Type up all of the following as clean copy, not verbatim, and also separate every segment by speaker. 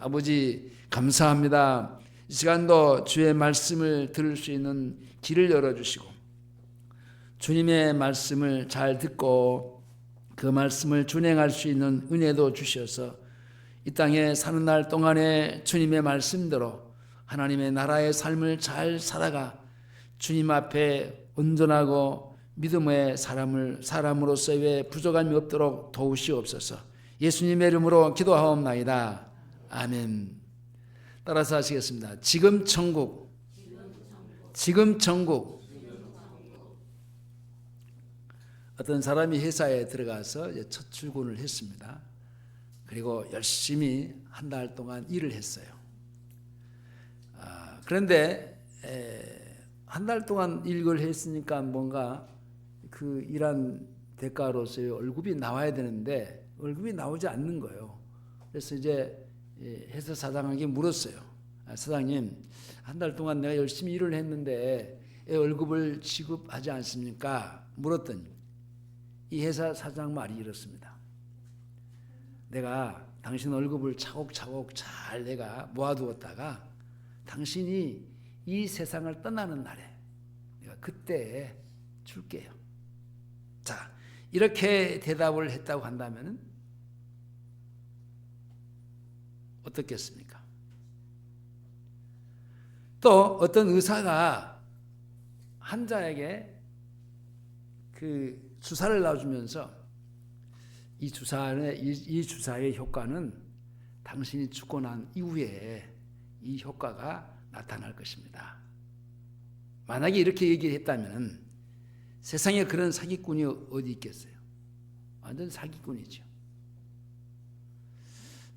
Speaker 1: 아버지 감사합니다. 이 시간도 주의 말씀을 들을 수 있는 길을 열어주시고 주님의 말씀을 잘 듣고 그 말씀을 준행할 수 있는 은혜도 주셔서 이 땅에 사는 날 동안에 주님의 말씀대로 하나님의 나라의 삶을 잘 살아가 주님 앞에 온전하고 믿음의 사람으로서의 부족함이 없도록 도우시옵소서. 예수님의 이름으로 기도하옵나이다. 아멘. 따라서 하시겠습니다. 지금 천국, 지금 천국. 어떤 사람이 회사에 들어가서 첫 출근을 했습니다. 그리고 열심히 한 달 동안 일을 했어요. 그런데 한 달 동안 일을 했으니까 뭔가 그 일한 대가로서의 월급이 나와야 되는데 월급이 나오지 않는 거예요. 그래서 이제 회사 사장에게 물었어요. 사장님, 한 달 동안 내가 열심히 일을 했는데 월급을 지급하지 않습니까? 물었더니 이 회사 사장 말이 이렇습니다. 내가 당신 월급을 차곡차곡 잘 내가 모아두었다가 당신이 이 세상을 떠나는 날에 내가 그때 줄게요. 자, 이렇게 대답을 했다고 한다면 어떻겠습니까? 또 어떤 의사가 환자에게 그 주사를 놔주면서 이 주사의 효과는 당신이 죽고 난 이후에 이 효과가 나타날 것입니다. 만약에 이렇게 얘기했다면 세상에 그런 사기꾼이 어디 있겠어요? 완전 사기꾼이죠.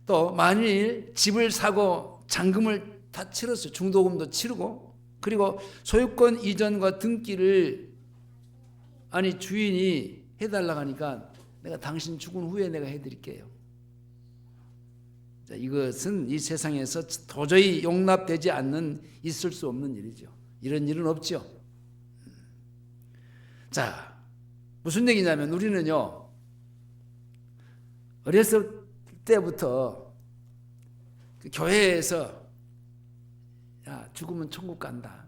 Speaker 1: 또 만일 집을 사고 잔금을 다 치렀어요. 중도금도 치르고 그리고 소유권 이전과 등기를 주인이 해달라고 하니까 내가 당신 죽은 후에 내가 해드릴게요. 자, 이것은 이 세상에서 도저히 용납되지 않는 있을 수 없는 일이죠. 이런 일은 없죠. 자, 무슨 얘기냐면 우리는요 어렸을 때부터 그 교회에서 야, 죽으면 천국 간다.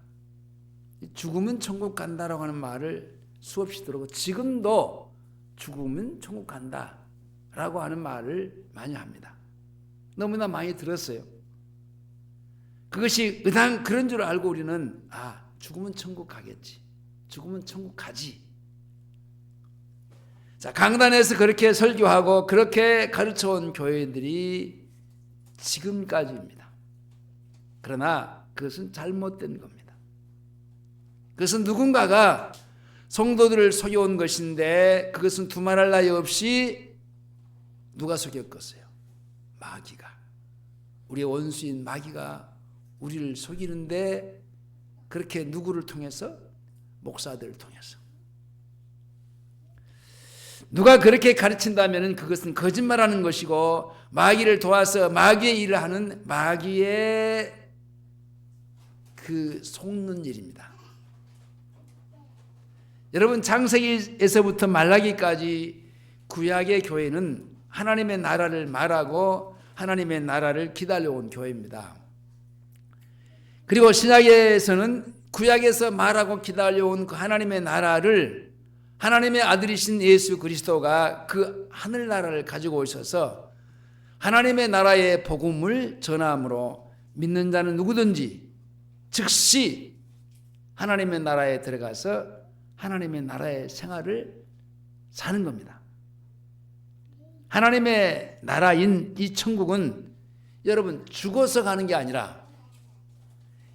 Speaker 1: 죽으면 천국 간다라고 하는 말을 수없이 들었고 지금도 죽으면 천국 간다라고 하는 말을 많이 합니다. 너무나 많이 들었어요. 그것이 의당 그런 줄 알고 우리는 죽으면 천국 가겠지. 죽으면 천국 가지. 자, 강단에서 그렇게 설교하고 그렇게 가르쳐온 교회들이 지금까지입니다. 그러나 그것은 잘못된 겁니다. 그것은 누군가가 성도들을 속여온 것인데 그것은 두말할 나위 없이 누가 속였겠어요? 마귀가. 우리의 원수인 마귀가 우리를 속이는데 그렇게 누구를 통해서? 목사들을 통해서. 누가 그렇게 가르친다면 그것은 거짓말하는 것이고 마귀를 도와서 마귀의 일을 하는 마귀의 그 속는 일입니다. 여러분 창세기에서부터 말라기까지 구약의 교회는 하나님의 나라를 말하고 하나님의 나라를 기다려온 교회입니다. 그리고 신약에서는 구약에서 말하고 기다려온 그 하나님의 나라를 하나님의 아들이신 예수 그리스도가 그 하늘나라를 가지고 오셔서 하나님의 나라의 복음을 전함으로 믿는 자는 누구든지 즉시 하나님의 나라에 들어가서 하나님의 나라의 생활을 사는 겁니다. 하나님의 나라인 이 천국은 여러분 죽어서 가는 게 아니라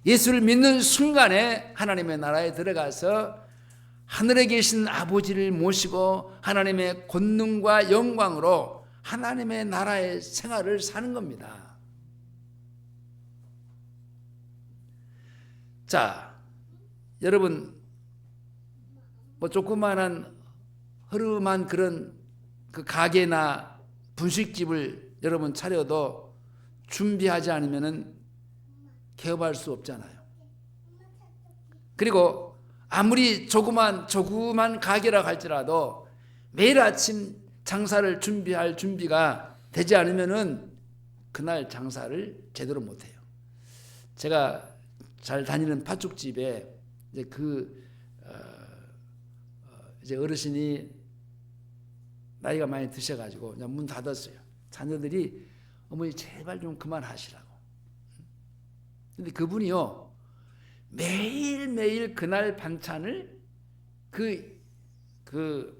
Speaker 1: 예수를 믿는 순간에 하나님의 나라에 들어가서 하늘에 계신 아버지를 모시고 하나님의 권능과 영광으로 하나님의 나라의 생활을 사는 겁니다. 자, 여러분 조그마한 허름한 그런 그 가게나 분식집을 여러분 차려도 준비하지 않으면 개업할 수 없잖아요. 그리고 아무리 조그만 가게라고 할지라도 매일 아침 장사를 준비할 준비가 되지 않으면은 그날 장사를 제대로 못해요. 제가 잘 다니는 팥죽집에 이제 이제 어르신이 나이가 많이 드셔가지고 그냥 문 닫았어요. 자녀들이 어머니 제발 좀 그만하시라고. 근데 그분이요 매일매일 그날 반찬을 그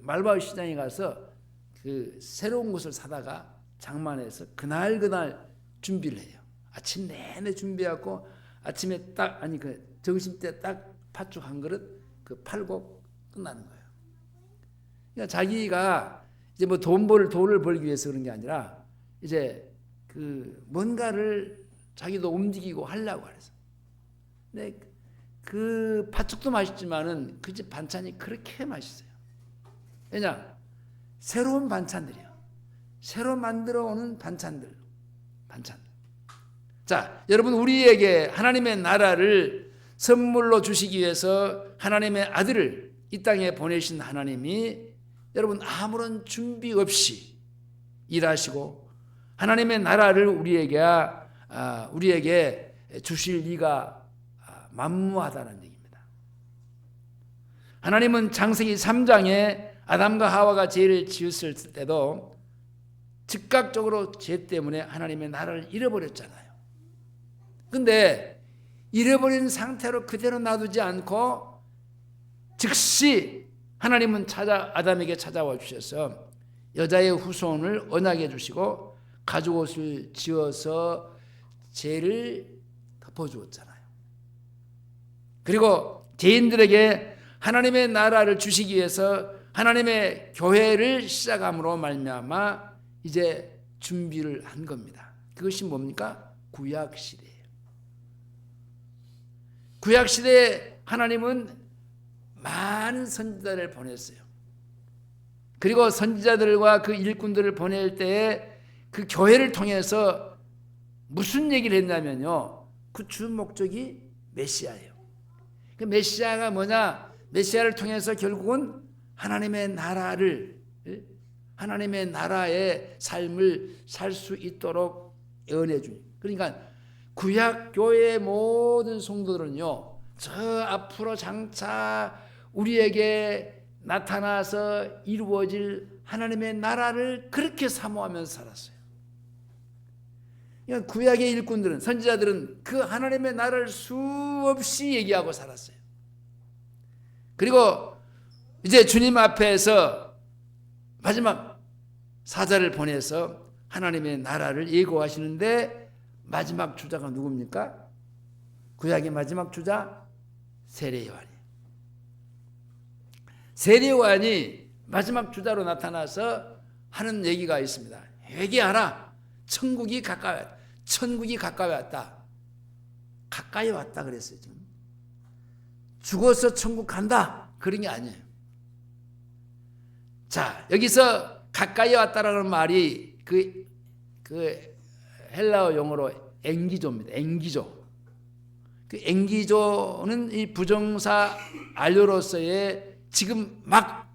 Speaker 1: 말바위 시장에 가서 그 새로운 것을 사다가 장만해서 그날 준비를 해요. 아침 내내 준비하고 아침에 그 점심 때 딱 팥죽 한 그릇 그 팔고 끝나는 거예요. 그러니까 자기가 이제 뭐 돈을 벌기 위해서 그런 게 아니라 이제 그 뭔가를 자기도 움직이고 하려고 그래서. 근데 그 팥죽도 맛있지만은 그 집 반찬이 그렇게 맛있어요. 왜냐? 새로운 반찬들이요. 새로 만들어 오는 반찬들. 자, 여러분 우리에게 하나님의 나라를 선물로 주시기 위해서 하나님의 아들을 이 땅에 보내신 하나님이 여러분 아무런 준비 없이 일하시고 하나님의 나라를 우리에게 주실 리가 만무하다는 얘기입니다. 하나님은 창세기 3장에 아담과 하와가 죄를 지었을 때도 즉각적으로 죄 때문에 하나님의 나라를 잃어버렸잖아요. 근데 잃어버린 상태로 그대로 놔두지 않고 즉시 하나님은 아담에게 찾아와 주셔서 여자의 후손을 언약해 주시고 가죽옷을 지어서 죄를 덮어주었잖아요. 그리고 죄인들에게 하나님의 나라를 주시기 위해서 하나님의 교회를 시작함으로 말미암아 이제 준비를 한 겁니다. 그것이 뭡니까? 구약시대예요. 구약시대에 하나님은 많은 선지자를 보냈어요. 그리고 선지자들과 그 일꾼들을 보낼 때에 그 교회를 통해서 무슨 얘기를 했냐면요. 그 주 목적이 메시아예요. 그 메시아가 뭐냐? 메시아를 통해서 결국은 하나님의 나라의 삶을 살 수 있도록 예언해 주니. 그러니까 구약 교회의 모든 성도들은요. 저 앞으로 장차 우리에게 나타나서 이루어질 하나님의 나라를 그렇게 사모하면서 살았어요. 그러니까 구약의 일꾼들은 선지자들은 그 하나님의 나라를 수없이 얘기하고 살았어요. 그리고 이제 주님 앞에서 마지막 사자를 보내서 하나님의 나라를 예고하시는데 마지막 주자가 누굽니까? 구약의 마지막 주자 세례 요한이에요. 세례 요한이 마지막 주자로 나타나서 하는 얘기가 있습니다. 회개하라. 천국이 가까이 왔다. 가까이 왔다 그랬어요. 지금. 죽어서 천국 간다. 그런 게 아니에요. 자, 여기서 가까이 왔다라는 말이 그 헬라어 용어로 앵기조입니다. 앵기조. 그 앵기조는 이 부정사 알료로서의 지금 막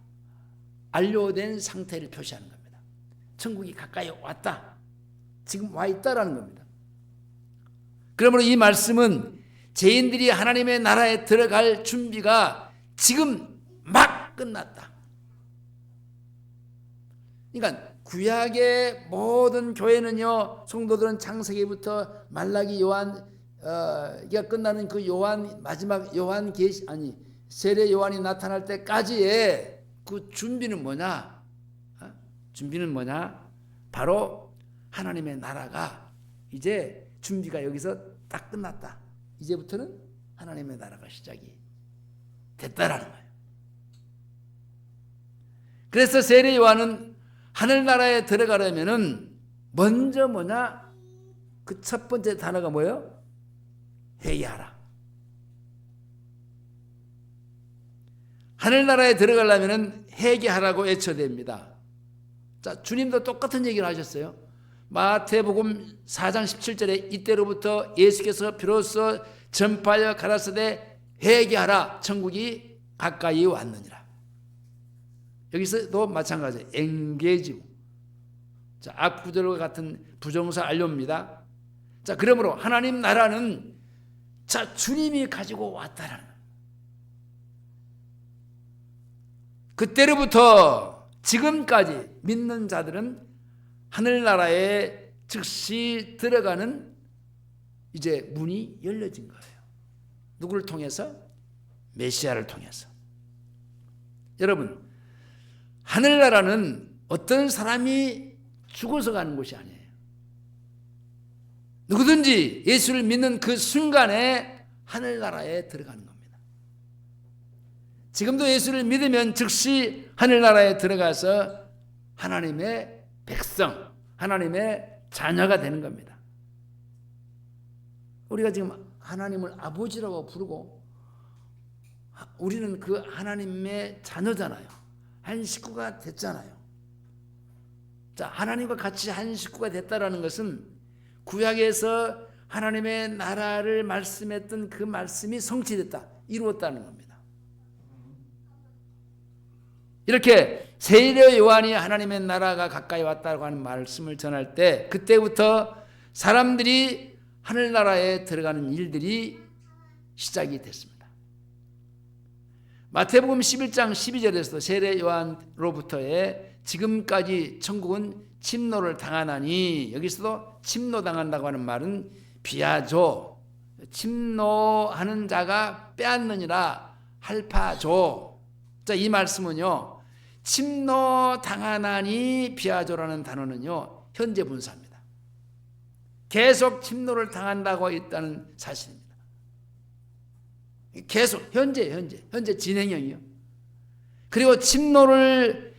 Speaker 1: 안료된 상태를 표시하는 겁니다. 천국이 가까이 왔다. 지금 와 있다라는 겁니다. 그러므로 이 말씀은 죄인들이 하나님의 나라에 들어갈 준비가 지금 막 끝났다. 그러니까 구약의 모든 교회는요, 성도들은 창세기부터 말라기 요한가 끝나는 그 요한 마지막 요한 계시 세례 요한이 나타날 때까지의 그 준비는 뭐냐? 준비는 뭐냐? 바로 하나님의 나라가 이제 준비가 여기서 딱 끝났다. 이제부터는 하나님의 나라가 시작이 됐다라는 거예요. 그래서 세례 요한은 하늘나라에 들어가려면은 먼저 뭐냐? 그 첫 번째 단어가 뭐예요? 회개하라. 하늘나라에 들어가려면은 회개하라고 외쳐야 됩니다. 자, 주님도 똑같은 얘기를 하셨어요. 마태복음 4장 17절에 이때로부터 예수께서 비로소 전파하여 가라사대 회개하라. 천국이 가까이 왔느니라. 여기서도 마찬가지예요. engage. 자, 압구절과 같은 부정사 안료입니다. 자, 그러므로 하나님 나라는 자, 주님이 가지고 왔다라는 거예요. 그때로부터 지금까지 믿는 자들은 하늘나라에 즉시 들어가는 이제 문이 열려진 거예요. 누구를 통해서? 메시아를 통해서. 여러분, 하늘나라는 어떤 사람이 죽어서 가는 곳이 아니에요. 누구든지 예수를 믿는 그 순간에 하늘나라에 들어가는 겁니다. 지금도 예수를 믿으면 즉시 하늘나라에 들어가서 하나님의 백성, 하나님의 자녀가 되는 겁니다. 우리가 지금 하나님을 아버지라고 부르고 우리는 그 하나님의 자녀잖아요. 한 식구가 됐잖아요. 자, 하나님과 같이 한 식구가 됐다라는 것은 구약에서 하나님의 나라를 말씀했던 그 말씀이 성취됐다, 이루었다는 겁니다. 이렇게 세례 요한이 하나님의 나라가 가까이 왔다고 하는 말씀을 전할 때 그때부터 사람들이 하늘나라에 들어가는 일들이 시작이 됐습니다. 마태복음 11장 12절에서도 세례 요한로부터의 지금까지 천국은 침노를 당하나니, 여기서도 침노당한다고 하는 말은 비아조, 침노하는 자가 빼앗느니라 할파조. 자, 이 말씀은요, 침노당하나니 비아조라는 단어는요, 현재 분사입니다. 계속 침노를 당한다고 있다는 사실입니다. 계속 현재 진행형이요. 그리고 침노하는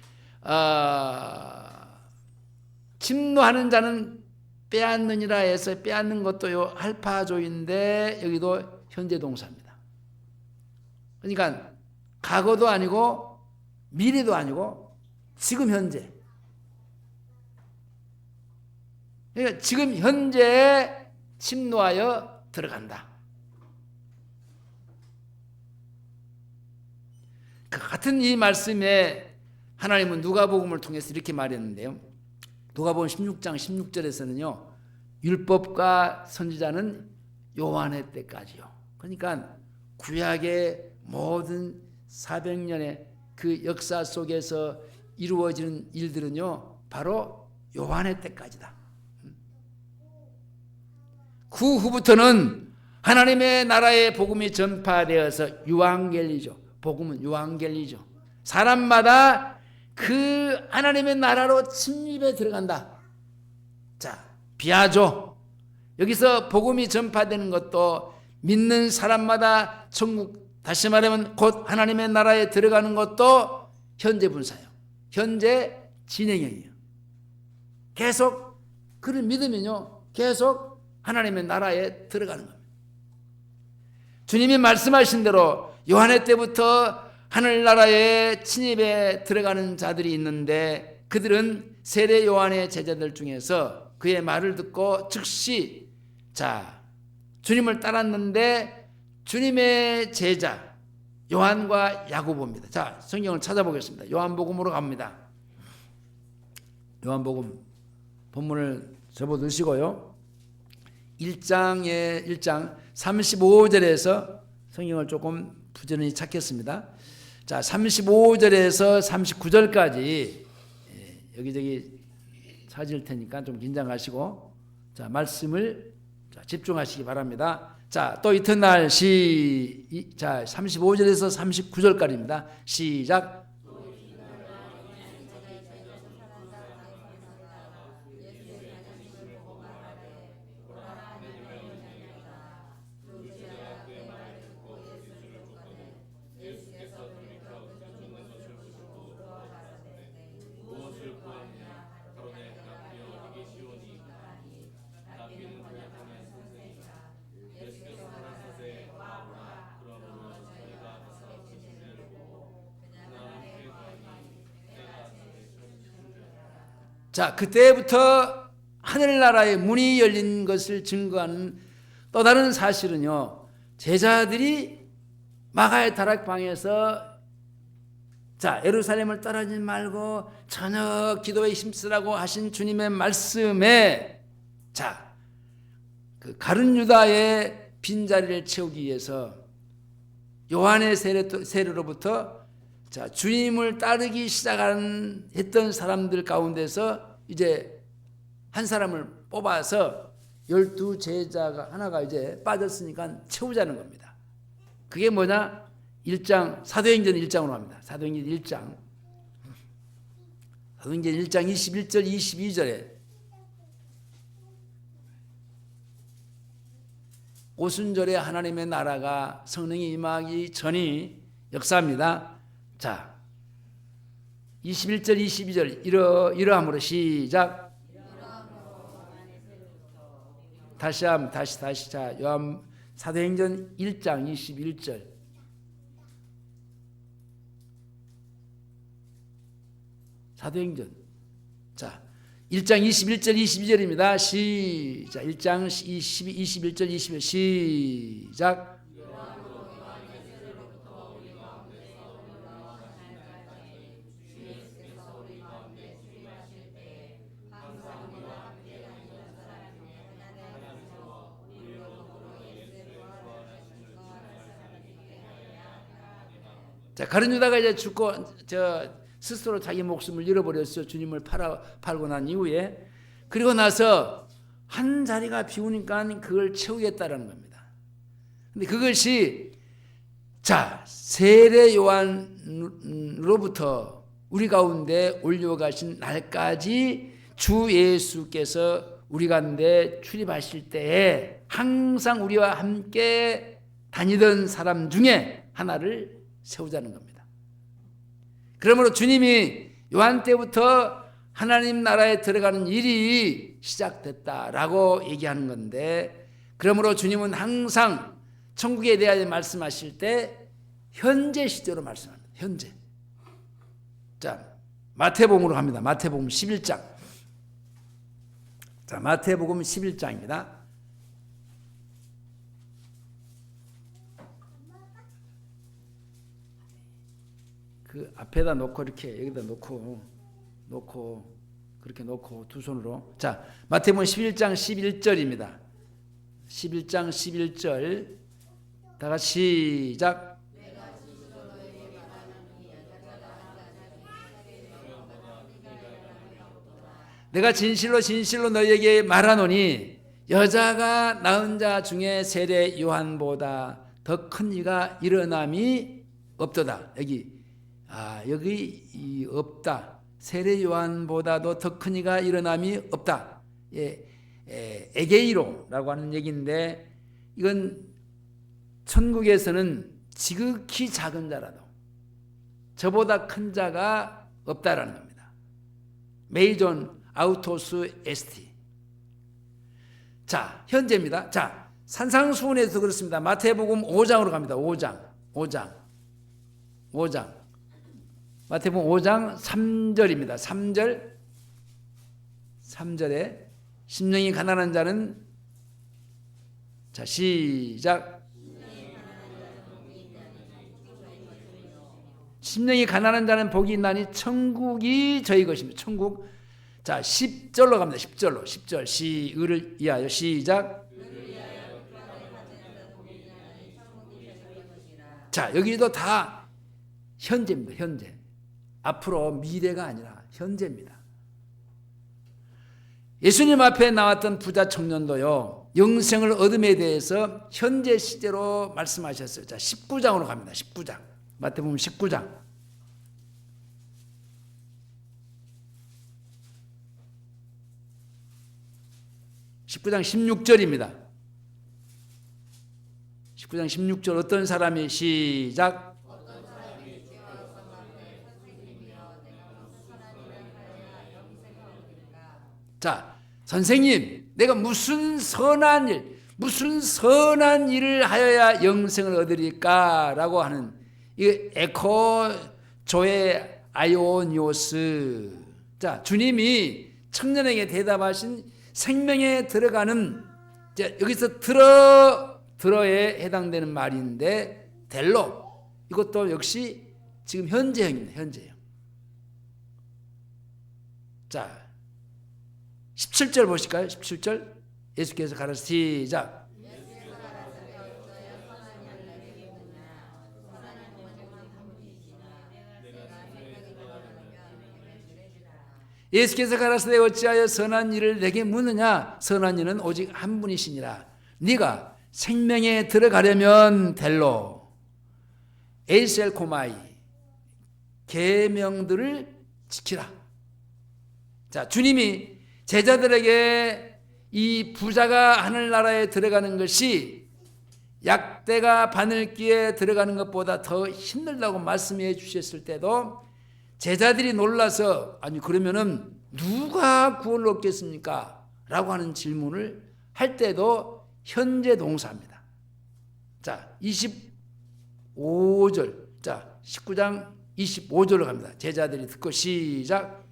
Speaker 1: 자는 빼앗느니라 해서 빼앗는 것도 요 할파조인데 여기도 현재 동사입니다. 그러니까 과거도 아니고 미래도 아니고 지금 현재. 그러니까 지금 현재에 침노하여 들어간다. 그 같은 이 말씀에 하나님은 누가복음을 통해서 이렇게 말했는데요. 누가복음 16장 16절에서는요. 율법과 선지자는 요한의 때까지요. 그러니까 구약의 모든 400년의 그 역사 속에서 이루어지는 일들은요. 바로 요한의 때까지다. 그 후부터는 하나님의 나라의 복음이 전파되어서 유앙겔리죠. 복음은 유앙겔리죠. 사람마다 그 하나님의 나라로 침입에 들어간다. 자, 비아조. 여기서 복음이 전파되는 것도 믿는 사람마다 천국, 다시 말하면 곧 하나님의 나라에 들어가는 것도 현재 분사예요. 현재 진행형이에요. 계속 그를 믿으면요, 계속 하나님의 나라에 들어가는 겁니다. 주님이 말씀하신 대로 요한의 때부터 하늘나라에 침입에 들어가는 자들이 있는데 그들은 세례 요한의 제자들 중에서 그의 말을 듣고 즉시 주님을 따랐는데 주님의 제자 요한과 야고보입니다. 자, 성경을 찾아보겠습니다. 요한복음으로 갑니다. 요한복음 본문을 접어두시고요. 1장 35절에서 성경을 조금 부지런히 찾겠습니다. 자, 35절에서 39절까지 여기저기 찾을 테니까 좀 긴장하시고 자, 말씀을 집중하시기 바랍니다. 자, 또 이튿날 35절에서 39절까지입니다. 시작. 자, 그때부터 하늘나라의 문이 열린 것을 증거하는 또 다른 사실은요, 제자들이 마가의 다락방에서 자, 예루살렘을 떠나지 말고 전혀 기도에 힘쓰라고 하신 주님의 말씀에, 자, 그 가룟 유다의 빈자리를 채우기 위해서 요한의 세례로부터 자, 주님을 따르기 했던 사람들 가운데서 이제 한 사람을 뽑아서 12 제자가 하나가 이제 빠졌으니까 채우자는 겁니다. 그게 뭐냐? 1장, 사도행전 1장으로 합니다. 사도행전 1장 21절 22절에 오순절에 하나님의 나라가 성령이 임하기 전이 역사입니다. 자, 21절 22절 이러함으로 시작. 다시 자, 요한 사도행전 1장 21절. 사도행전. 자, 1장 21절 22절입니다. 시작. 1장 21절 22절 시작. 자, 가룟 유다가 이제 죽고 스스로 자기 목숨을 잃어버렸어요. 주님을 팔고 난 이후에. 그리고 나서 한 자리가 비우니까 그걸 채우겠다라는 겁니다. 근데 그것이 자, 세례 요한으로부터 우리 가운데 올려가신 날까지 주 예수께서 우리 가운데 출입하실 때에 항상 우리와 함께 다니던 사람 중에 하나를 세우자는 겁니다. 그러므로 주님이 요한 때부터 하나님 나라에 들어가는 일이 시작됐다라고 얘기하는 건데, 그러므로 주님은 항상 천국에 대하여 말씀하실 때 현재 시제로 말씀합니다. 현재. 자, 마태복음으로 갑니다. 마태복음 11장. 자, 마태복음 11장입니다. 그 앞에다 놓고 이렇게 여기다 놓고 그렇게 놓고 두 손으로. 자, 마태복음 11장 11절입니다. 11장 11절 다 같이 시작. 내가 진실로 진실로 너희에게 말하노니 여자가 낳은 자 중에 세례 요한보다 더 큰 이가 일어남이 없도다. 여기 없다. 세례 요한보다도 더 큰 이가 일어남이 없다. 에게이로라고 하는 얘기인데, 이건 천국에서는 지극히 작은 자라도 저보다 큰 자가 없다라는 겁니다. 메이존 아우토스 에스티. 자, 현재입니다. 자, 산상수훈에서 그렇습니다. 마태복음 5장으로 갑니다. 5장. 마태복음 5장 3절입니다. 3절에 심령이 가난한 자는, 자, 시작. 심령이 가난한 자는 복이 있나니 천국이 저희 것입니다. 천국. 자, 10절로 갑니다. 10절 의를 위하여 시작. 자, 여기도 다 현재입니다. 현재. 앞으로 미래가 아니라 현재입니다. 예수님 앞에 나왔던 부자 청년도요, 영생을 얻음에 대해서 현재 시제로 말씀하셨어요. 자, 19장으로 갑니다. 19장. 마태복음 19장. 19장 16절입니다. 19장 16절 어떤 사람이 시작. 자, 선생님, 내가 무슨 선한 일을 하여야 영생을 얻으리까라고 하는 이 에코조의 아이오니오스. 자, 주님이 청년에게 대답하신 생명에 들어가는, 여기서 들어에 해당되는 말인데, 델로, 이것도 역시 지금 현재형입니다. 현재형. 자, 17절 보실까요? 17절 예수께서 가라사 시작. 예수께서 가라사대 어찌하여 선한 일을 내게 묻느냐? 선한 일은 오직 한 분이시니라. 네가 생명에 들어가려면 델로 에이셀코마이 계명들을 지키라. 자, 주님이 제자들에게 이 부자가 하늘나라에 들어가는 것이 약대가 바늘기에 들어가는 것보다 더 힘들다고 말씀해 주셨을 때도 제자들이 놀라서 아니 그러면은 누가 구원을 얻겠습니까? 라고 하는 질문을 할 때도 현재 동사입니다. 자, 25절. 자, 19장 25절로 갑니다. 제자들이 듣고 시작.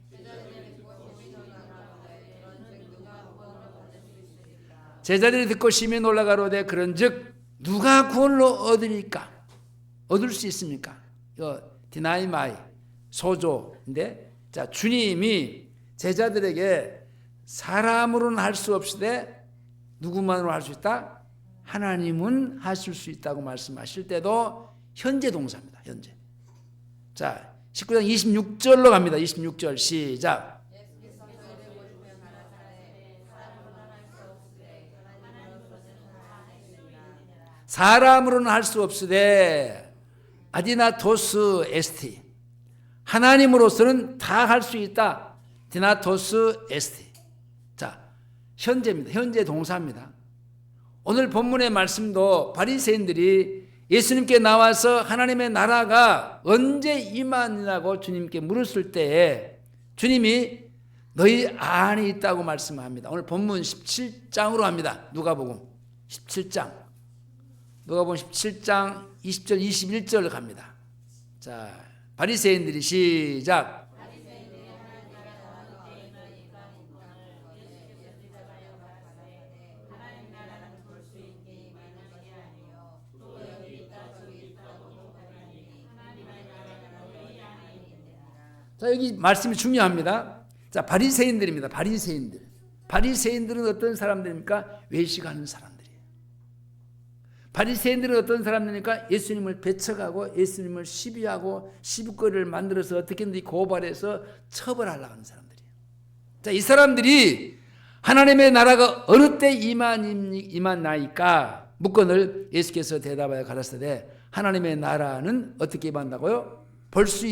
Speaker 1: 제자들이 듣고 심히 놀라가로되 그런즉 누가 구원을 얻으리까? 얻을 수 있습니까? 이거 디나이마이 소조인데, 자, 주님이 제자들에게 사람으로는 할 수 없으되 누구만으로 할 수 있다? 하나님은 하실 수 있다고 말씀하실 때도 현재 동사입니다. 현재. 자, 19장 26절로 갑니다. 26절 시작. 사람으로는 할 수 없으되 아디나토스 에스티 하나님으로서는 다 할 수 있다. 디나토스 에스티. 자, 현재입니다. 현재 동사입니다. 오늘 본문의 말씀도 바리새인들이 예수님께 나와서 하나님의 나라가 언제 임하느냐고 주님께 물었을 때에 주님이 너희 안에 있다고 말씀합니다. 오늘 본문 17장으로 합니다. 누가복음 17장. 누가복음 17장 20절 21절을 갑니다. 자, 바리새인들이 시작. 자, 여기 말씀이 중요합니다. 자, 바리새인들입니다. 바리새인들. 바리새인들은 어떤 사람들입니까? 외식하는 사람들이에요. 바리새인들은 어떤 사람들입니까? 예수님을 배척하고 예수님을 시비하고 시비거리를 만들어서 어떻게든지 고발해서 처벌하려고 하는 사람들이에요. 자, 이 사람들이 하나님의 나라가 어느 때 임하나이까 묻건을 예수께서 대답하여 가라사대 하나님의 나라는 어떻게 임한다고요? 볼 수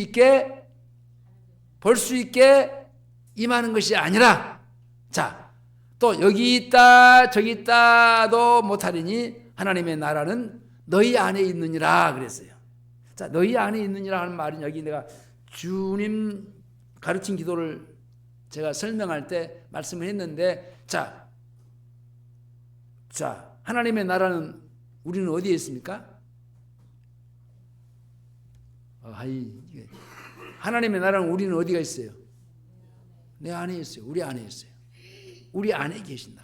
Speaker 1: 있게 임하는 것이 아니라, 자, 또 여기 있다 저기 있다도 못하리니 하나님의 나라는 너희 안에 있느니라 그랬어요. 자, 너희 안에 있느니라 하는 말은 여기 내가 주님 가르친 기도를 제가 설명할 때 말씀을 했는데, 자, 하나님의 나라는 우리는 어디에 있습니까? 하나님의 나라는 우리는 어디가 있어요? 내 안에 있어요. 우리 안에 있어요. 우리 안에 계신다.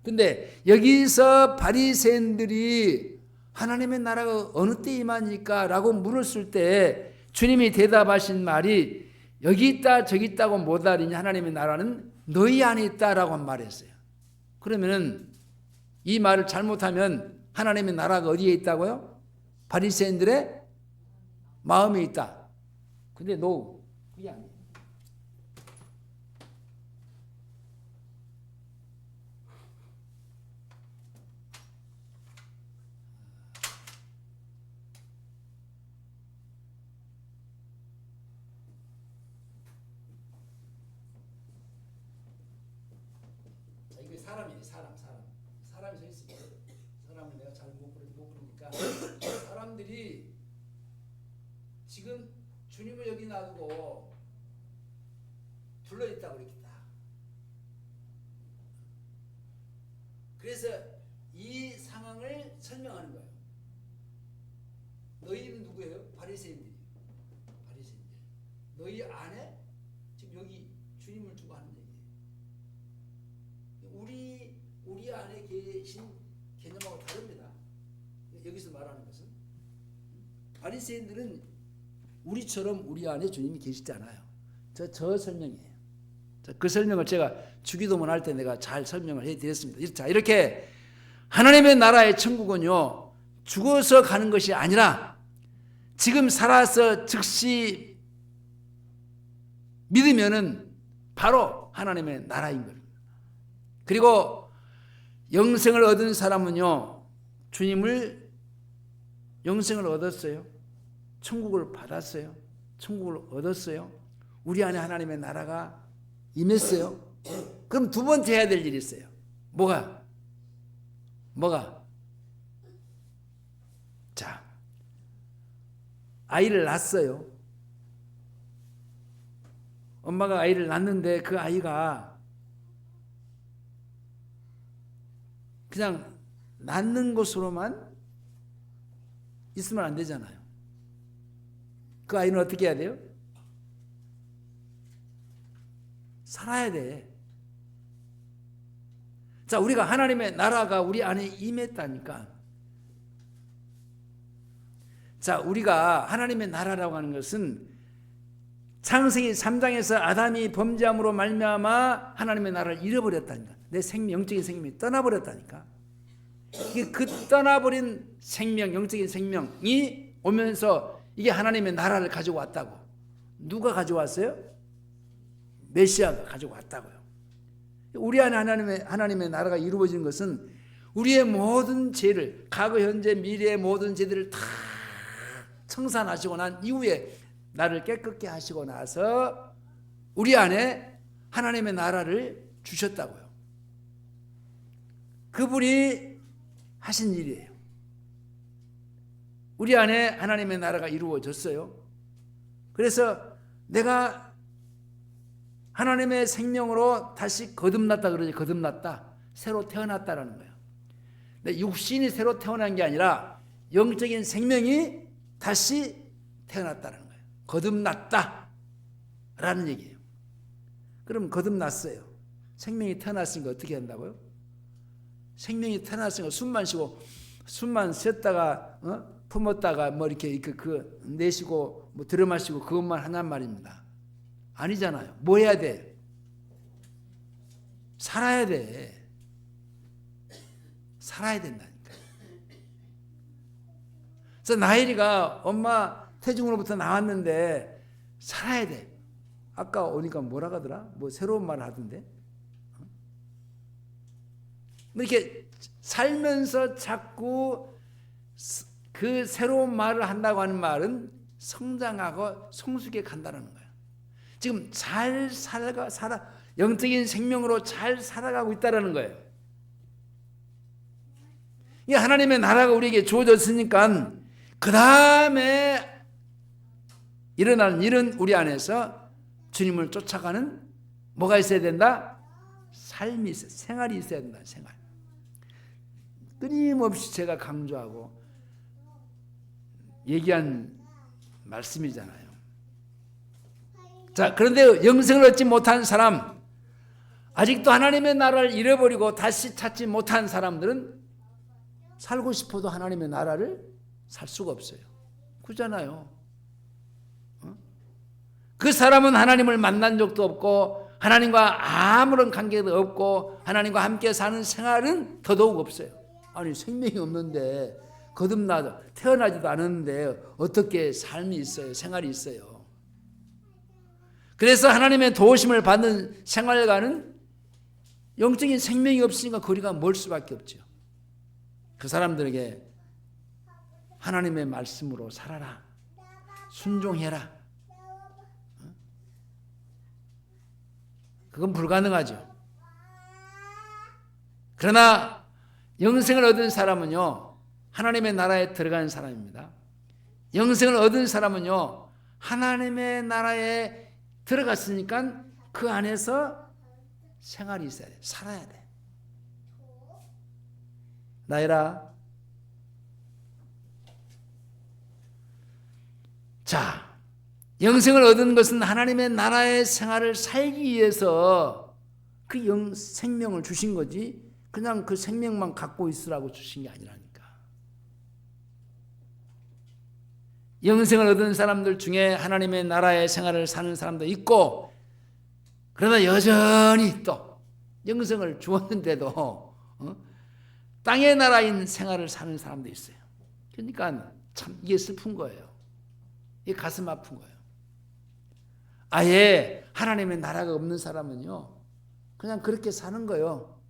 Speaker 1: 근데 여기서 바리새인들이 하나님의 나라가 어느 때 임하니까 라고 물었을 때 주님이 대답하신 말이 여기 있다 저기 있다고 못하리니 하나님의 나라는 너희 안에 있다라고 말했어요. 그러면은 이 말을 잘못하면 하나님의 나라가 어디에 있다고요? 바리새인들의 마음에 있다. 근데 그게 아니에요. 자, 이게 사람이에요. 사람이 서 있어요. 사람을 내가 잘 못 부르니까 사람들이 지금 주님을 여기 놔두고 둘러있다고 그랬겠다. 그래서 이 상황을 설명하는 거예요. 너희는 누구예요? 바리새인들이에요. 바리새인들. 너희 안에 지금 여기 주님을 두고 하는 얘기예요. 우리 안에 계신 개념하고 다릅니다. 여기서 말하는 것은 바리새인들은 우리처럼 우리 안에 주님이 계시잖아요. 저 설명이에요. 그 설명을 제가 주기도문 할 때 내가 잘 설명을 해드렸습니다. 자, 이렇게 하나님의 나라의 천국은요, 죽어서 가는 것이 아니라 지금 살아서 즉시 믿으면은 바로 하나님의 나라인 겁니다. 그리고 영생을 얻은 사람은요, 영생을 얻었어요. 천국을 받았어요. 천국을 얻었어요. 우리 안에 하나님의 나라가 임했어요. 그럼 두 번째 해야 될 일이 있어요. 뭐가? 자, 아이를 낳았어요. 엄마가 아이를 낳는데 그 아이가 그냥 낳는 것으로만 있으면 안 되잖아요. 그 아이는 어떻게 해야 돼요? 살아야 돼. 자, 우리가 하나님의 나라가 우리 안에 임했다니까. 자, 우리가 하나님의 나라라고 하는 것은 창세기 3장에서 아담이 범죄함으로 말미암아 하나님의 나라를 잃어버렸다니까. 내 영적인 생명이 떠나버렸다니까. 이게 그 떠나버린 생명, 영적인 생명이 오면서 이게 하나님의 나라를 가지고 왔다고. 누가 가져왔어요? 메시아가 가지고 왔다고요. 우리 안에 하나님의 나라가 이루어지는 것은 우리의 모든 죄를, 과거, 현재, 미래의 모든 죄들을 다 청산하시고 난 이후에 나를 깨끗게 하시고 나서 우리 안에 하나님의 나라를 주셨다고요. 그분이 하신 일이에요. 우리 안에 하나님의 나라가 이루어졌어요. 그래서 내가 하나님의 생명으로 다시 거듭났다 그러지. 거듭났다. 새로 태어났다라는 거예요. 근데 육신이 새로 태어난 게 아니라 영적인 생명이 다시 태어났다는 거예요. 거듭났다 라는 얘기예요. 그럼 거듭났어요. 생명이 태어났으니까 어떻게 한다고요? 생명이 태어났으니까 숨만 쉬었다가 품었다가 뭐 이렇게 내쉬고 뭐 들어마시고 그것만 하란 말입니다. 아니잖아요. 뭐 해야 돼? 살아야 돼. 살아야 된다니까. 그래서 나혜리가 엄마 태중으로부터 나왔는데 살아야 돼. 아까 오니까 뭐라 하더라? 뭐 새로운 말을 하던데. 이렇게 살면서 자꾸 그 새로운 말을 한다고 하는 말은 성장하고 성숙해 간다는 거예요. 지금 잘 영적인 생명으로 잘 살아가고 있다는 거예요. 이 하나님의 나라가 우리에게 주어졌으니까 그 다음에 일어나는 일은 우리 안에서 주님을 쫓아가는 뭐가 있어야 된다? 삶이 있어야, 생활이 있어야 된다. 생활. 끊임없이 제가 강조하고 얘기한 말씀이잖아요. 자, 그런데 영생을 얻지 못한 사람, 아직도 하나님의 나라를 잃어버리고 다시 찾지 못한 사람들은 살고 싶어도 하나님의 나라를 살 수가 없어요. 그렇잖아요. 그 사람은 하나님을 만난 적도 없고 하나님과 아무런 관계도 없고 하나님과 함께 사는 생활은 더더욱 없어요. 아니, 생명이 없는데 태어나지도 않았는데 어떻게 삶이 있어요? 생활이 있어요? 그래서 하나님의 도우심을 받는 생활과는 영적인 생명이 없으니까 거리가 멀 수밖에 없죠. 그 사람들에게 하나님의 말씀으로 살아라. 순종해라. 그건 불가능하죠. 그러나 영생을 얻은 사람은요, 하나님의 나라에 들어간 사람입니다. 영생을 얻은 사람은요, 하나님의 나라에 들어갔으니까 그 안에서 생활이 있어야 돼. 살아야 돼. 나이라. 자, 영생을 얻은 것은 하나님의 나라의 생활을 살기 위해서 그 생명을 주신 거지 그냥 그 생명만 갖고 있으라고 주신 게 아니라니까. 영생을 얻은 사람들 중에 하나님의 나라의 생활을 사는 사람도 있고, 그러나 여전히 또 영생을 주었는데도 땅의 나라인 생활을 사는 사람도 있어요. 그러니까 참 이게 슬픈 거예요. 이게 가슴 아픈 거예요. 아예 하나님의 나라가 없는 사람은요, 그냥 그렇게 사는 거예요.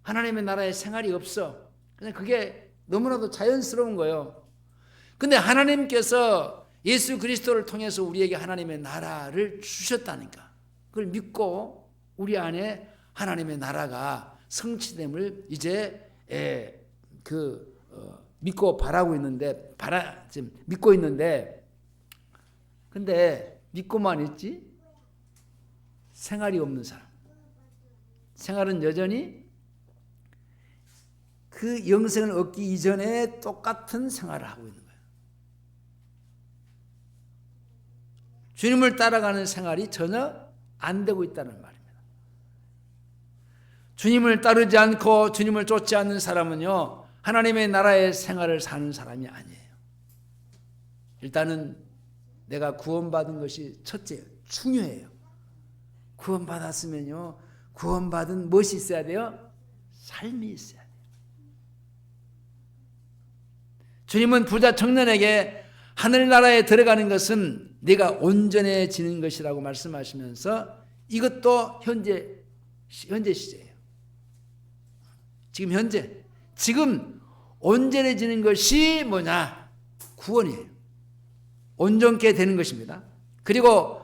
Speaker 1: 하나님의 나라의 생활이 없어. 그냥 그게 너무나도 자연스러운 거예요. 근데 하나님께서 예수 그리스도를 통해서 우리에게 하나님의 나라를 주셨다니까. 그걸 믿고 우리 안에 하나님의 나라가 성취됨을 이제 믿고 바라고 있는데, 지금 믿고 있는데, 근데 믿고만 있지 생활이 없는 사람, 생활은 여전히 그 영생을 얻기 이전에 똑같은 생활을 하고 있는 거예요. 주님을 따라가는 생활이 전혀 안 되고 있다는 말입니다. 주님을 따르지 않고 주님을 쫓지 않는 사람은요, 하나님의 나라의 생활을 사는 사람이 아니에요. 일단은 내가 구원받은 것이 첫째, 중요해요. 구원받았으면요, 구원받은 무엇이 있어야 돼요? 삶이 있어야 돼요. 주님은 부자 청년에게 하늘나라에 들어가는 것은 네가 온전해지는 것이라고 말씀하시면서 이것도 현재 시제예요. 지금 온전해지는 것이 뭐냐? 구원이에요. 온전케 되는 것입니다. 그리고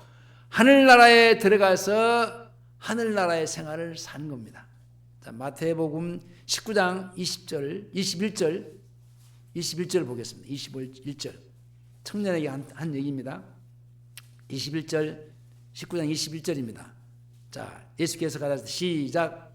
Speaker 1: 하늘나라에 들어가서 하늘나라의 생활을 사는 겁니다. 자, 마태복음 19장 21절 보겠습니다. 21절. 청년에게 한 얘기입니다. 19장 21절입니다. 자, 예수께서 가라사 시작.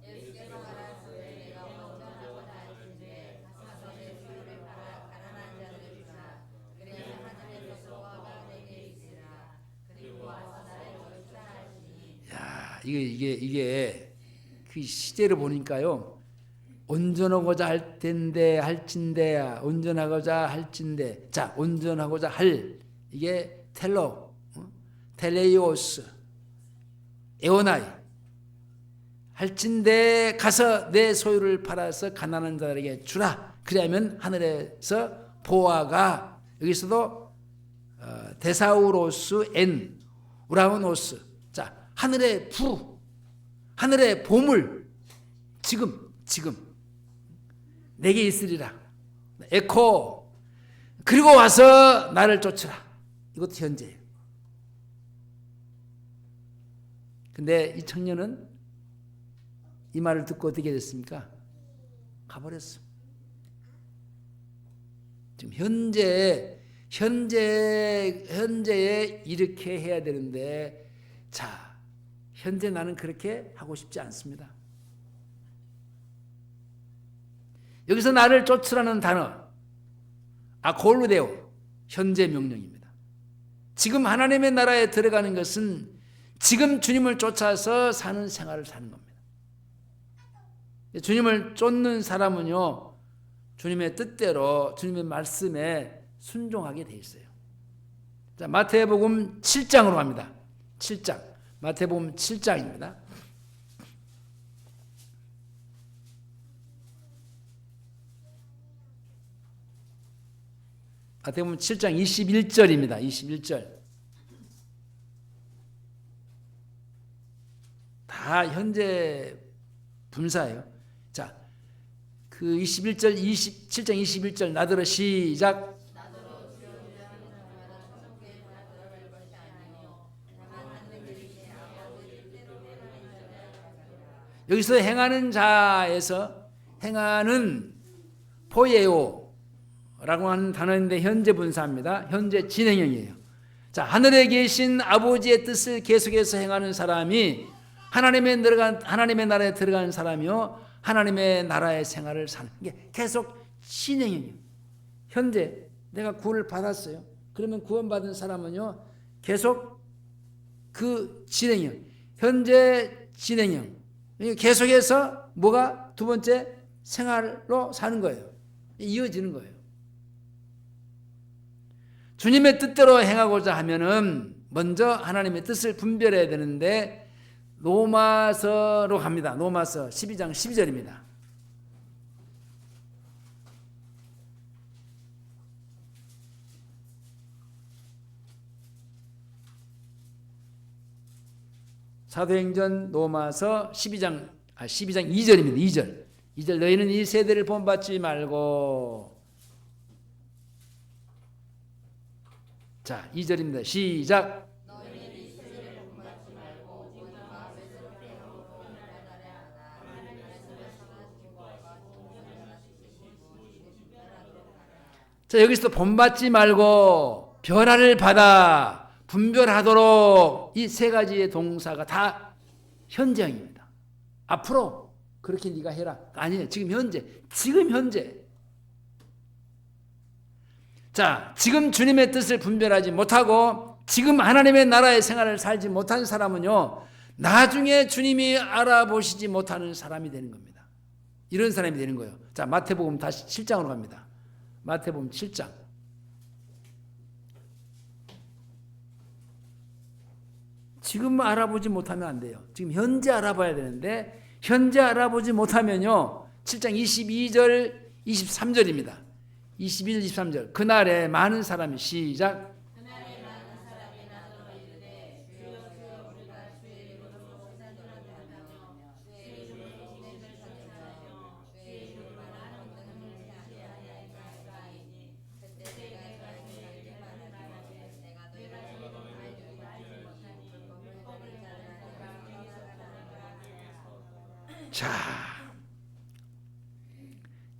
Speaker 1: 야, 이게 그 시제를 보니까요, 온전하고자 할진대, 온전하고자 할진대. 자, 온전하고자 할, 이게 텔레이오스, 에오나이. 할진대 가서 내 소유를 팔아서 가난한 자들에게 주라. 그러면 하늘에서 보아가, 여기서도 데사우로스 엔 우라우노스. 자, 하늘의 부, 하늘의 보물, 지금 내게 있으리라. 에코. 그리고 와서 나를 쫓으라. 이것도 현재예요. 근데 이 청년은 이 말을 듣고 어떻게 됐습니까? 가버렸어. 지금 현재에 이렇게 해야 되는데, 자, 현재 나는 그렇게 하고 싶지 않습니다. 여기서 나를 쫓으라는 단어, 아콜루데오, 현재 명령입니다. 지금 하나님의 나라에 들어가는 것은 지금 주님을 쫓아서 사는 생활을 사는 겁니다. 주님을 쫓는 사람은요, 주님의 뜻대로 주님의 말씀에 순종하게 돼 있어요. 자, 마태복음 7장으로 갑니다. 7장. 마태복음 7장입니다. 마태복음 7장 21절입니다. 21절. 다 현재 분사예요. 자, 그 21절, 7장 21절 나더러 시작. 여기서 행하는 자에서 행하는 포예오 라고 하는 단어인데 현재 분사입니다. 현재 진행형이에요. 자, 하늘에 계신 아버지의 뜻을 계속해서 행하는 사람이 하나님의 나라에 들어가는 사람이요, 하나님의 나라의 생활을 사는 게 계속 진행형이에요. 현재 내가 구원을 받았어요. 그러면 구원받은 사람은요, 계속 그 진행형, 현재 진행형, 계속해서 뭐가 두 번째 생활로 사는 거예요. 이어지는 거예요. 주님의 뜻대로 행하고자 하면은 먼저 하나님의 뜻을 분별해야 되는데 로마서로 갑니다. 로마서 12장 12절입니다. 사도행전 로마서 12장 2절입니다. 2절 너희는 이 세대를 본받지 말고, 자 2절입니다. 시작. 자 여기서 본받지 말고 변화를 받아 분별하도록, 이 세 가지의 동사가 다 현재형입니다. 앞으로 그렇게 네가 해라 아니에요. 지금 현재. 자 지금 주님의 뜻을 분별하지 못하고 지금 하나님의 나라의 생활을 살지 못하는 사람은요, 나중에 주님이 알아보시지 못하는 사람이 되는 겁니다. 이런 사람이 되는 거예요. 자 마태복음 다시 7장으로 갑니다. 마태복음 7장. 지금 알아보지 못하면 안 돼요. 지금 현재 알아봐야 되는데 현재 알아보지 못하면요, 7장 22절 23절입니다. 21, 23절. 그날에 많은 사람이, 시작. 자,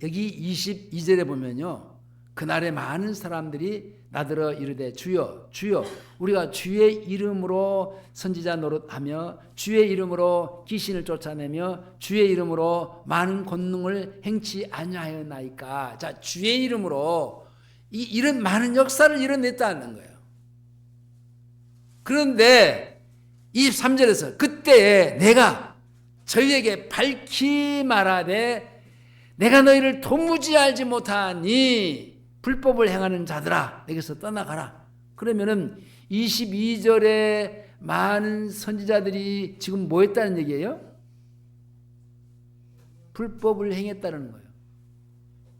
Speaker 1: 여기 22절에 보면요, 그날에 많은 사람들이 나더러 이르되 주여 주여 우리가 주의 이름으로 선지자 노릇하며 주의 이름으로 귀신을 쫓아내며 주의 이름으로 많은 권능을 행치 아니하였나이까. 자 주의 이름으로 이런 많은 역사를 이뤄냈다는 거예요. 그런데 23절에서 그때에 내가 저희에게 밝히 말하되 내가 너희를 도무지 알지 못하니 불법을 행하는 자들아 내게서 떠나가라. 그러면은 22절에 많은 선지자들이 지금 뭐 했다는 얘기예요? 불법을 행했다는 거예요.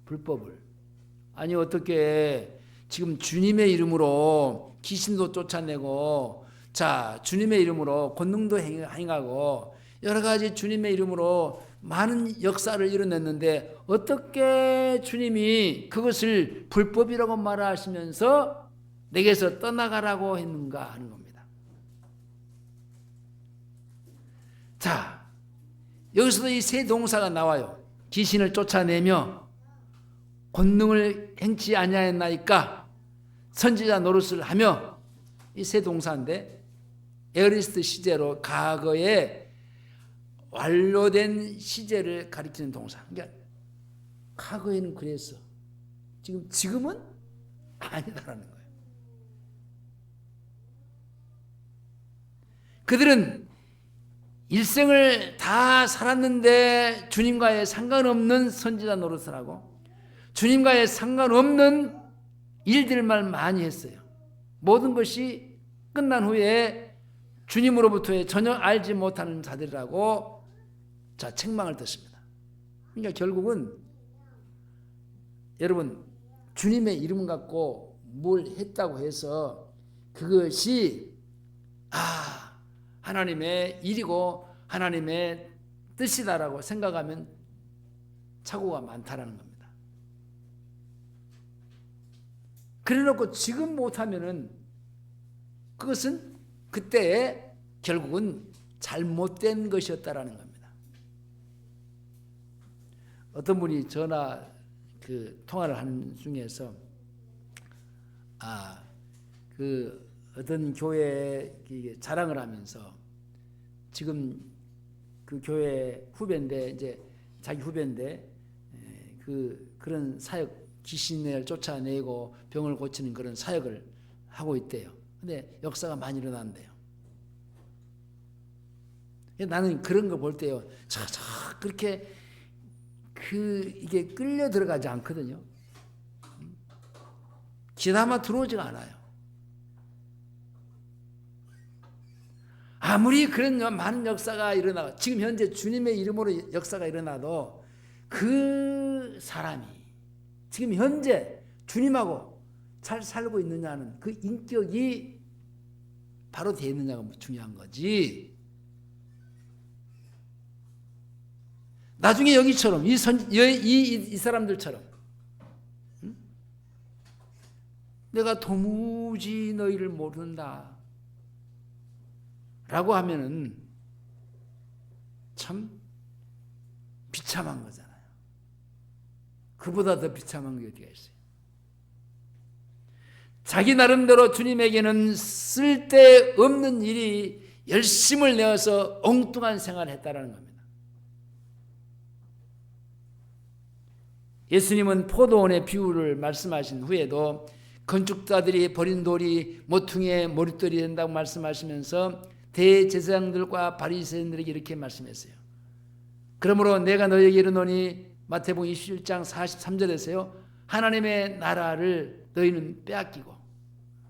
Speaker 1: 불법을. 아니 어떻게 지금 주님의 이름으로 귀신도 쫓아내고, 자 주님의 이름으로 권능도 행하고 여러 가지 주님의 이름으로 많은 역사를 이뤄냈는데 어떻게 주님이 그것을 불법이라고 말하시면서 내게서 떠나가라고 했는가 하는 겁니다. 자, 여기서도 이 세 동사가 나와요. 귀신을 쫓아내며 권능을 행치 아니하였나이까 선지자 노릇을 하며, 이 세 동사인데 에어리스트 시제로 과거에 완료된 시제를 가리키는 동사. 그러니까 과거에는 그랬어. 지금은 아니다라는 거예요. 그들은 일생을 다 살았는데 주님과의 상관없는 선지자 노릇을 하고 주님과의 상관없는 일들만 많이 했어요. 모든 것이 끝난 후에 주님으로부터의 전혀 알지 못하는 자들이라고 자 책망을 듣습니다. 그러니까 결국은 여러분 주님의 이름 갖고 뭘 했다고 해서 그것이 하나님의 일이고 하나님의 뜻이다라고 생각하면 착오가 많다라는 겁니다. 그래놓고 지금 못하면은 그것은 그때에 결국은 잘못된 것이었다라는 겁니다. 어떤 분이 전화 통화를 하는 중에서 어떤 교회에 자랑을 하면서 지금 그 교회 후배인데 이제 자기 후배인데 그런 사역, 귀신을 쫓아내고 병을 고치는 그런 사역을 하고 있대요. 근데 역사가 많이 일어난대요. 나는 그런 거 볼 때요, 그렇게 이게 끌려 들어가지 않거든요. 귀담아 들어오지가 않아요. 아무리 그런 많은 역사가 일어나고 지금 현재 주님의 이름으로 역사가 일어나도 그 사람이 지금 현재 주님하고 잘 살고 있느냐는 그 인격이 바로 되어 있느냐가 중요한 거지. 나중에 여기처럼 이 사람들처럼 내가 도무지 너희를 모른다 라고 하면은 참 비참한 거잖아요. 그보다 더 비참한 게 어디가 있어요. 자기 나름대로 주님에게는 쓸데없는 일이 열심을 내어서 엉뚱한 생활을 했다라는 겁니다. 예수님은 포도원의 비유를 말씀하신 후에도 건축자들이 버린 돌이 모퉁이의 머릿돌이 된다고 말씀하시면서 대제사장들과 바리새인들에게 이렇게 말씀했어요. 그러므로 내가 너희에게 이르노니 마태복음 27장 43절에서요. 하나님의 나라를 너희는 빼앗기고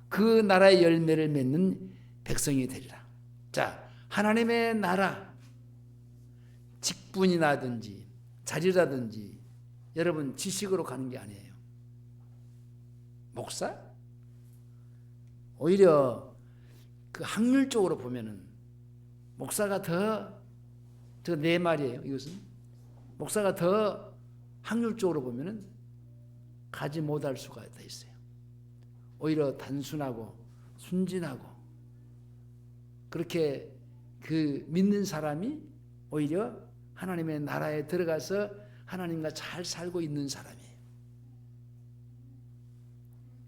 Speaker 1: 그 나라의 열매를 맺는 백성이 되리라. 자, 하나님의 나라 직분이라든지 자리라든지 여러분 지식으로 가는 게 아니에요. 목사? 오히려 그 확률적으로 보면은 목사가 저 내 말이에요. 이것은 목사가 더 확률적으로 보면은 가지 못할 수가 더 있어요. 오히려 단순하고 순진하고 그렇게 그 믿는 사람이 오히려 하나님의 나라에 들어가서 하나님과 잘 살고 있는 사람이에요.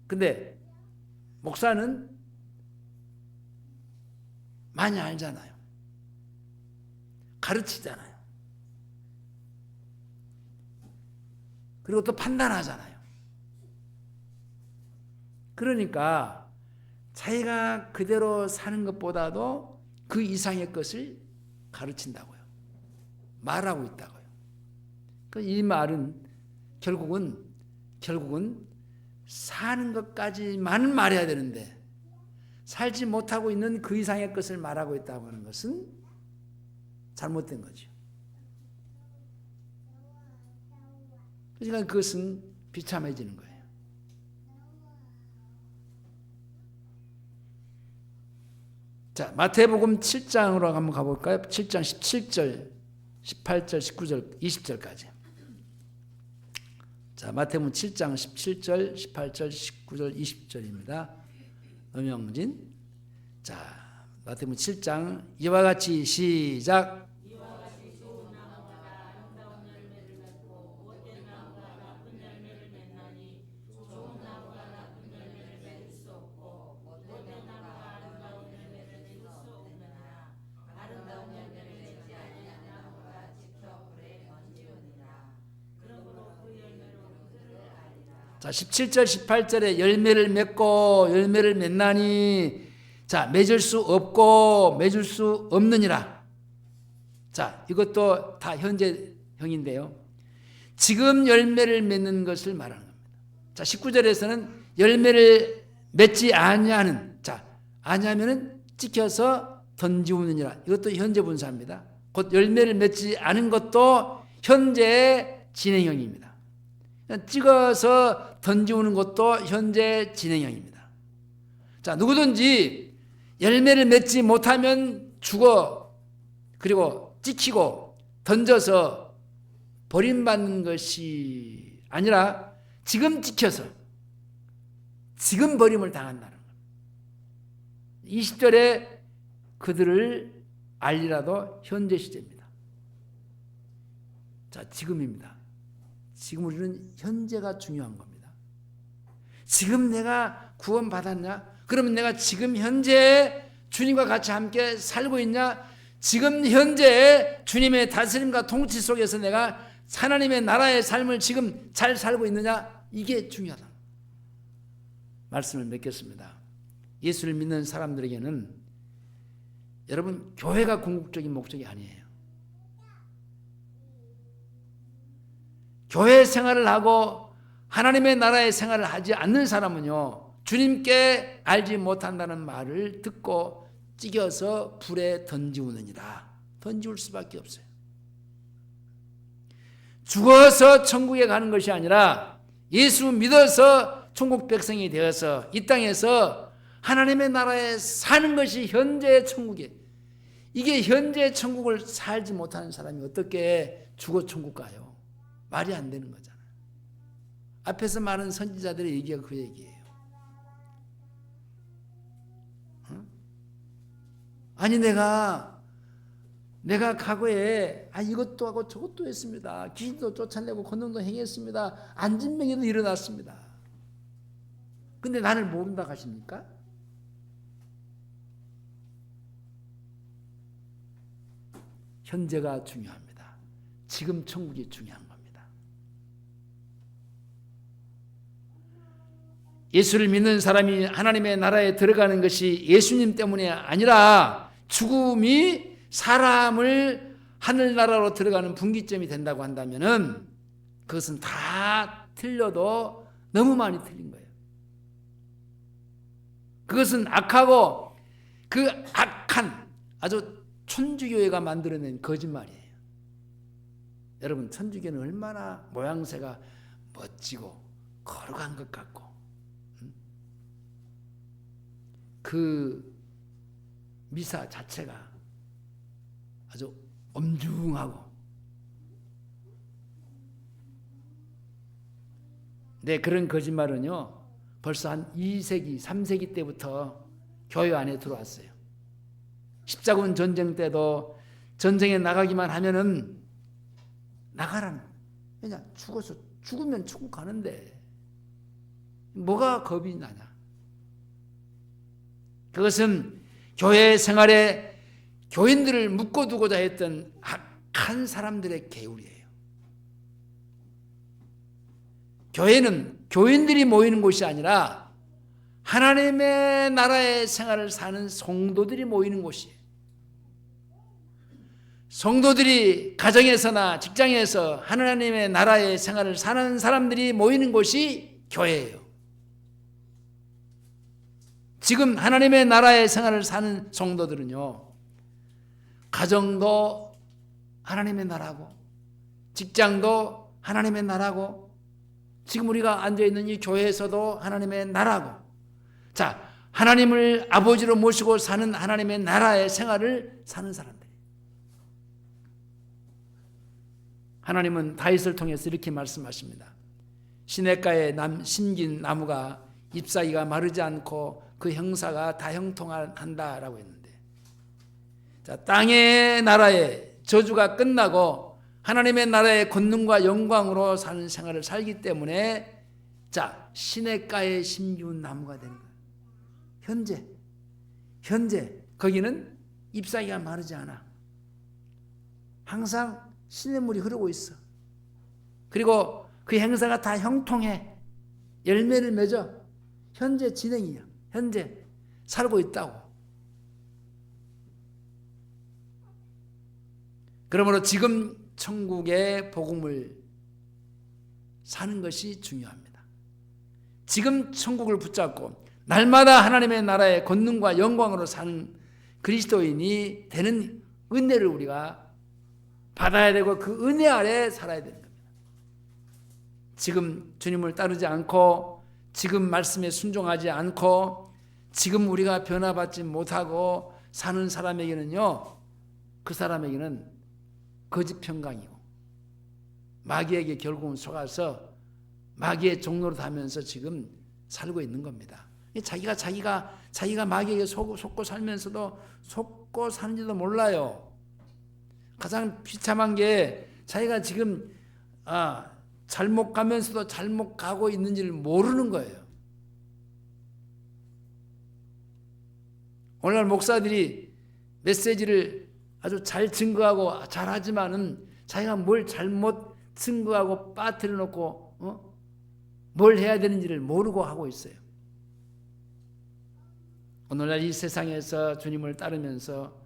Speaker 1: 근데 목사는 많이 알잖아요. 가르치잖아요. 그리고 또 판단하잖아요. 그러니까 자기가 그대로 사는 것보다도 그 이상의 것을 가르친다고요. 말하고 있다고요. 이 말은 결국은 사는 것까지만 말해야 되는데 살지 못하고 있는 그 이상의 것을 말하고 있다고 하는 것은 잘못된 거죠. 그러니까 그것은 비참해지는 거예요. 자, 마태복음 7장으로 한번 가볼까요? 7장 17절, 18절, 19절, 20절까지. 자, 마태복음 7장 17절, 18절, 19절, 20절입니다. 엄영진. 자, 마태복음 7장 이와 같이 시작. 자, 17절 18절에 열매를 맺고 열매를 맺나니 자, 맺을 수 없고 맺을 수 없느니라. 자, 이것도 다 현재형인데요. 지금 열매를 맺는 것을 말하는 겁니다. 자, 19절에서는 열매를 맺지 아니하는, 자, 아니하면은 찍혀서 던지우느니라. 이것도 현재 분사입니다. 곧 열매를 맺지 않은 것도 현재 진행형입니다. 찍어서 던지우는 것도 현재 진행형입니다. 자, 누구든지 열매를 맺지 못하면 죽어, 그리고 찍히고 던져서 버림받는 것이 아니라 지금 찍혀서 지금 버림을 당한다는 겁니다. 20절에 그들을 알리라도 현재 시제입니다. 자, 지금입니다. 지금 우리는 현재가 중요한 겁니다. 지금 내가 구원받았냐? 그러면 내가 지금 현재 주님과 같이 함께 살고 있냐? 지금 현재 주님의 다스림과 통치 속에서 내가 하나님의 나라의 삶을 지금 잘 살고 있느냐? 이게 중요하다. 말씀을 맺겠습니다. 예수를 믿는 사람들에게는 여러분, 교회가 궁극적인 목적이 아니에요. 교회 생활을 하고 하나님의 나라의 생활을 하지 않는 사람은요, 주님께 알지 못한다는 말을 듣고 찌겨서 불에 던지우느니라. 던지울 수밖에 없어요. 죽어서 천국에 가는 것이 아니라 예수 믿어서 천국 백성이 되어서 이 땅에서 하나님의 나라에 사는 것이 현재의 천국이에요. 이게 현재의 천국을 살지 못하는 사람이 어떻게 죽어 천국 가요? 말이 안 되는 거잖아요. 앞에서 말한 선지자들의 얘기가 그 얘기예요. 아니 내가 과거에 이것도 하고 저것도 했습니다. 귀신도 쫓아내고 권능도 행했습니다. 안진병에도 일어났습니다. 근데 나를 모른다 하십니까? 현재가 중요합니다. 지금 천국이 중요한 겁니다. 예수를 믿는 사람이 하나님의 나라에 들어가는 것이 예수님 때문이 아니라 죽음이 사람을 하늘나라로 들어가는 분기점이 된다고 한다면은 그것은 다 틀려도 너무 많이 틀린 거예요. 그것은 악하고 그 악한 아주 천주교회가 만들어낸 거짓말이에요. 여러분, 천주교는 얼마나 모양새가 멋지고 거룩한 것 같고 그 미사 자체가 아주 엄중하고, 네, 그런 거짓말은요 벌써 한 2세기 3세기 때부터 교회 안에 들어왔어요. 십자군 전쟁 때도 전쟁에 나가기만 하면은 나가라는, 왜냐, 죽으면 천국 가는데 뭐가 겁이 나냐. 그것은 교회 생활에 교인들을 묶어두고자 했던 악한 사람들의 계율이에요. 교회는 교인들이 모이는 곳이 아니라 하나님의 나라의 생활을 사는 성도들이 모이는 곳이에요. 성도들이 가정에서나 직장에서 하나님의 나라의 생활을 사는 사람들이 모이는 곳이 교회예요. 지금 하나님의 나라의 생활을 사는 성도들은요, 가정도 하나님의 나라고 직장도 하나님의 나라고 지금 우리가 앉아있는 이 교회에서도 하나님의 나라고, 자, 하나님을 아버지로 모시고 사는 하나님의 나라의 생활을 사는 사람들. 하나님은 다윗을 통해서 이렇게 말씀하십니다. 시냇가에 심긴 나무가 잎사귀가 마르지 않고 그 형사가 다 형통한다라고 했는데, 자, 땅의 나라의 저주가 끝나고 하나님의 나라의 권능과 영광으로 사는 생활을 살기 때문에, 자, 시냇가에 심기운 나무가 되는 거예요. 현재 거기는 잎사귀가 마르지 않아. 항상 시냇물이 흐르고 있어. 그리고 그 행사가 다 형통해. 열매를 맺어. 현재 진행이야. 현재 살고 있다고. 그러므로 지금 천국의 복음을 사는 것이 중요합니다. 지금 천국을 붙잡고 날마다 하나님의 나라의 권능과 영광으로 사는 그리스도인이 되는 은혜를 우리가 받아야 되고 그 은혜 아래 살아야 되는 겁니다. 지금 주님을 따르지 않고 지금 말씀에 순종하지 않고 지금 우리가 변화받지 못하고 사는 사람에게는요, 그 사람에게는 거짓 평강이고 마귀에게 결국은 속아서 마귀의 종로로 하면서 지금 살고 있는 겁니다. 자기가 마귀에게 속고 살면서도 속고 사는지도 몰라요. 가장 비참한 게 자기가 지금 잘못 가면서도 잘못 가고 있는지를 모르는 거예요. 오늘날 목사들이 메시지를 아주 잘 증거하고 잘하지만은 자기가 뭘 잘못 증거하고 빠뜨려 놓고 뭘 해야 되는지를 모르고 하고 있어요. 오늘날 이 세상에서 주님을 따르면서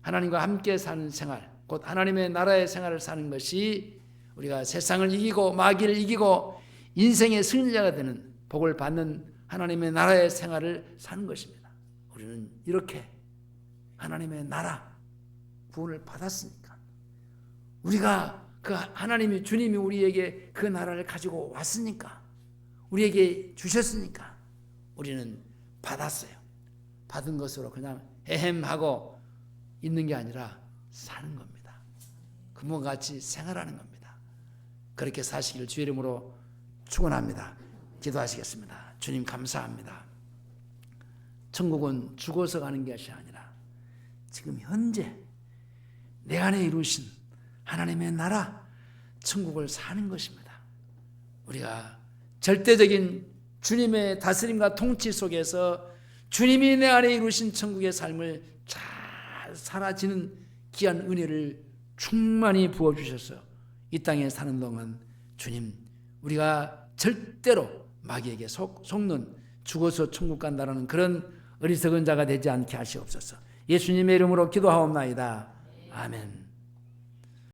Speaker 1: 하나님과 함께 사는 생활, 곧 하나님의 나라의 생활을 사는 것이 우리가 세상을 이기고 마귀를 이기고 인생의 승리자가 되는 복을 받는 하나님의 나라의 생활을 사는 것입니다. 우리는 이렇게 하나님의 나라 구원을 받았으니까, 우리가 그 하나님이 주님이 우리에게 그 나라를 가지고 왔으니까, 우리에게 주셨으니까 우리는 받았어요. 받은 것으로 그냥 헤헴하고 있는 게 아니라 사는 겁니다. 그와 같이 생활하는 겁니다. 그렇게 사시기를 주의 이름으로 축원합니다. 기도하시겠습니다. 주님 감사합니다. 천국은 죽어서 가는 것이 아니라 지금 현재 내 안에 이루신 하나님의 나라 천국을 사는 것입니다. 우리가 절대적인 주님의 다스림과 통치 속에서 주님이 내 안에 이루신 천국의 삶을 잘 살아지는 귀한 은혜를 충만히 부어주셔서 이 땅에 사는 동안 주님, 우리가 절대로 마귀에게 속는 죽어서 천국 간다라는 그런 어리석은 자가 되지 않게 하시옵소서. 예수님의 이름으로 기도하옵나이다. 아멘.